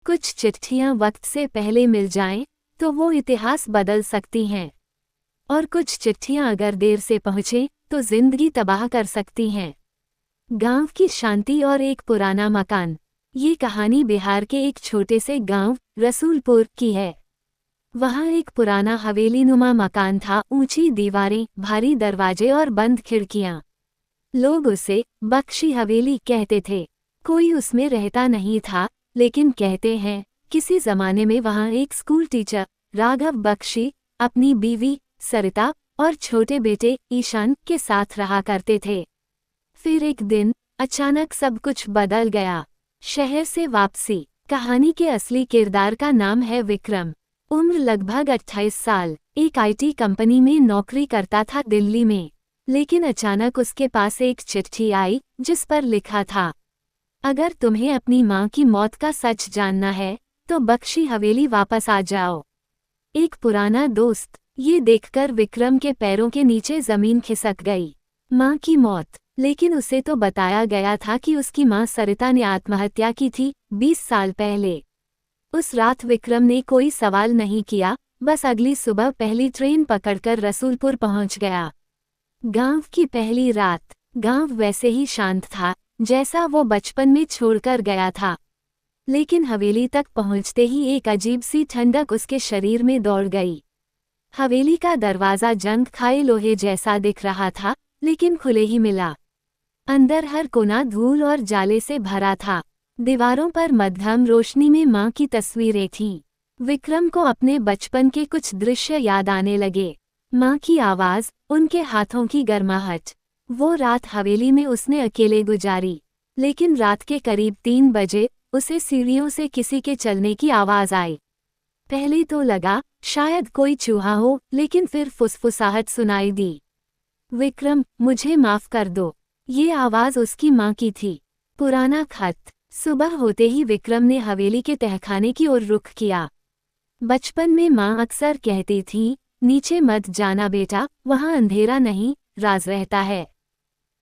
कुछ चिट्ठियां वक्त से पहले मिल जाएं, तो वो इतिहास बदल सकती हैं। और कुछ चिट्ठियां अगर देर से पहुंचें, तो जिंदगी तबाह कर सकती हैं। गांव की शांति और एक पुराना मकान। ये कहानी बिहार के एक छोटे से गांव रसूलपुर की है। वहाँ एक पुराना हवेलीनुमा मकान था, ऊंची दीवारें, भारी दरवाजे और बंद खिड़कियां। लोग उसे बख्शी हवेली कहते थे। कोई उसमें रहता नहीं था, लेकिन कहते हैं किसी जमाने में वहाँ एक स्कूल टीचर राघव बख्शी अपनी बीवी सरिता और छोटे बेटे ईशान के साथ रहा करते थे। फिर एक दिन अचानक सब कुछ बदल गया। शहर से वापसी। कहानी के असली किरदार का नाम है विक्रम। उम्र लगभग 28 साल। एक आईटी कंपनी में नौकरी करता था दिल्ली में। लेकिन अचानक उसके पास एक चिट्ठी आई जिस पर लिखा था, अगर तुम्हें अपनी माँ की मौत का सच जानना है तो बख्शी हवेली वापस आ जाओ। एक पुराना दोस्त। ये देखकर विक्रम के पैरों के नीचे जमीन खिसक गई। माँ की मौत। लेकिन उसे तो बताया गया था कि उसकी माँ सरिता ने आत्महत्या की थी 20 साल पहले। उस रात विक्रम ने कोई सवाल नहीं किया, बस अगली सुबह पहली ट्रेन पकड़कर रसूलपुर पहुंच गया। गांव की पहली रात। गांव वैसे ही शांत था जैसा वो बचपन में छोड़कर गया था। लेकिन हवेली तक पहुंचते ही एक अजीब सी ठंडक उसके शरीर में दौड़ गई। हवेली का दरवाज़ा जंग खाए लोहे जैसा दिख रहा था, लेकिन खुले ही मिला। अंदर हर कोना धूल और जाले से भरा था। दीवारों पर मध्यम रोशनी में माँ की तस्वीरें थीं। विक्रम को अपने बचपन के कुछ दृश्य याद आने लगे। माँ की आवाज़, उनके हाथों की गर्माहट। वो रात हवेली में उसने अकेले गुजारी। लेकिन रात के करीब 3 बजे उसे सीढ़ियों से किसी के चलने की आवाज़ आई। पहले तो लगा शायद कोई चूहा हो, लेकिन फिर फुसफुसाहट सुनाई दी। विक्रम, मुझे माफ़ कर दो। ये आवाज़ उसकी माँ की थी। पुराना खत। सुबह होते ही विक्रम ने हवेली के तहखाने की ओर रुख किया। बचपन में माँ अक्सर कहती थी, नीचे मत जाना बेटा, वहाँ अंधेरा नहीं, राज रहता है।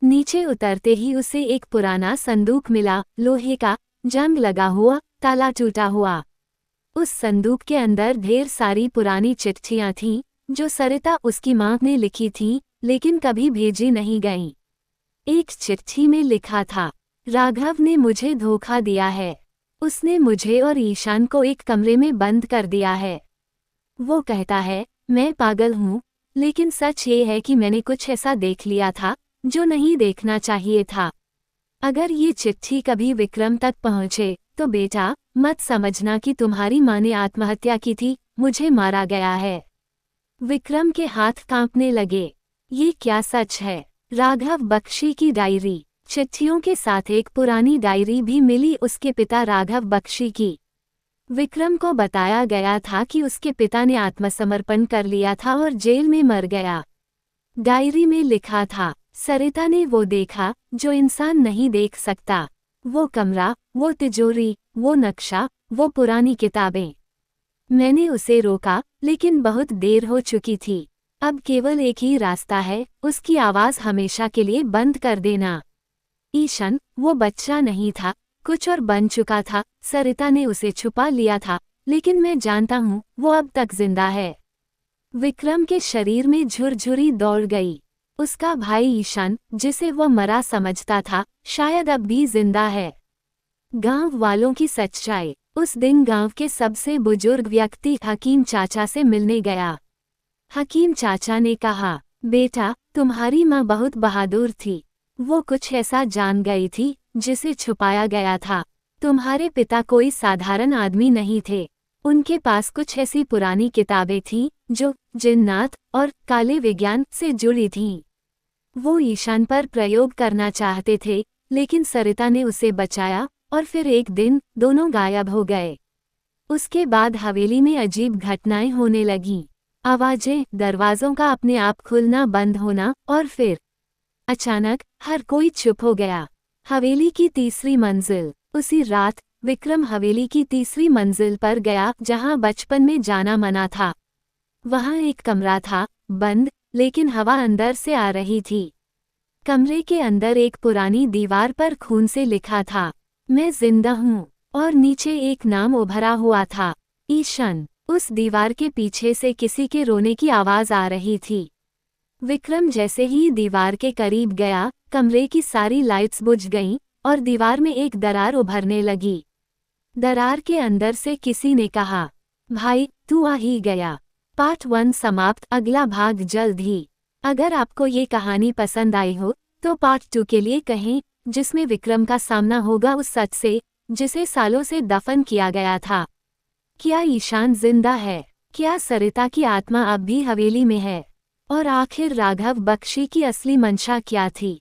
नीचे उतरते ही उसे एक पुराना संदूक मिला, लोहे का, जंग लगा हुआ, ताला टूटा हुआ। उस संदूक के अंदर ढेर सारी पुरानी चिट्ठियां थीं, जो सरिता उसकी माँ ने लिखी थीं, लेकिन कभी भेजी नहीं गईं। एक चिट्ठी में लिखा था, राघव ने मुझे धोखा दिया है। उसने मुझे और ईशान को एक कमरे में बंद कर दिया है। वो कहता है मैं पागल हूँ, लेकिन सच ये है कि मैंने कुछ ऐसा देख लिया था जो नहीं देखना चाहिए था। अगर ये चिट्ठी कभी विक्रम तक पहुँचे तो बेटा मत समझना कि तुम्हारी माँ ने आत्महत्या की थी, मुझे मारा गया है। विक्रम के हाथ कांपने लगे। ये क्या सच है? राघव बख्शी की डायरी। चिट्ठियों के साथ एक पुरानी डायरी भी मिली, उसके पिता राघव बख्शी की। विक्रम को बताया गया था कि उसके पिता ने आत्मसमर्पण कर लिया था और जेल में मर गया। डायरी में लिखा था, सरिता ने वो देखा जो इंसान नहीं देख सकता। वो कमरा, वो तिजोरी, वो नक्शा, वो पुरानी किताबें। मैंने उसे रोका, लेकिन बहुत देर हो चुकी थी। अब केवल एक ही रास्ता है, उसकी आवाज़ हमेशा के लिए बंद कर देना। ईशान, वो बच्चा नहीं था, कुछ और बन चुका था। सरिता ने उसे छुपा लिया था, लेकिन मैं जानता हूँ वो अब तक जिंदा है। विक्रम के शरीर में झुरझुरी दौड़ गई। उसका भाई ईशान, जिसे वो मरा समझता था, शायद अब भी जिंदा है। गांव वालों की सच्चाई। उस दिन गांव के सबसे बुजुर्ग व्यक्ति हकीम चाचा से मिलने गया। हकीम चाचा ने कहा, बेटा तुम्हारी माँ बहुत बहादुर थी। वो कुछ ऐसा जान गई थी जिसे छुपाया गया था। तुम्हारे पिता कोई साधारण आदमी नहीं थे। उनके पास कुछ ऐसी पुरानी किताबें थीं जो जिन्नात और काले विज्ञान से जुड़ी थीं। वो ईशान पर प्रयोग करना चाहते थे, लेकिन सरिता ने उसे बचाया और फिर एक दिन दोनों गायब हो गए। उसके बाद हवेली में अजीब घटनाएं होने लगीं। आवाजें, दरवाजों का अपने आप खुलना बंद होना, और फिर अचानक हर कोई चुप हो गया। हवेली की तीसरी मंजिल। उसी रात विक्रम हवेली की तीसरी मंजिल पर गया जहां बचपन में जाना मना था। वहां एक कमरा था, बंद, लेकिन हवा अंदर से आ रही थी। कमरे के अंदर एक पुरानी दीवार पर खून से लिखा था, मैं जिंदा हूँ। और नीचे एक नाम उभरा हुआ था, ईशन। उस दीवार के पीछे से किसी के रोने की आवाज आ रही थी। विक्रम जैसे ही दीवार के करीब गया, कमरे की सारी लाइट्स बुझ गईं और दीवार में एक दरार उभरने लगी। दरार के अंदर से किसी ने कहा, भाई तू आ ही गया। पार्ट 1 समाप्त। अगला भाग जल्द ही। अगर आपको ये कहानी पसंद आई हो तो पार्ट 2 के लिए कहें, जिसमें विक्रम का सामना होगा उस सच से जिसे सालों से दफन किया गया था। क्या ईशान जिंदा है? क्या सरिता की आत्मा अब भी हवेली में है? और आखिर राघव बख्शी की असली मंशा क्या थी?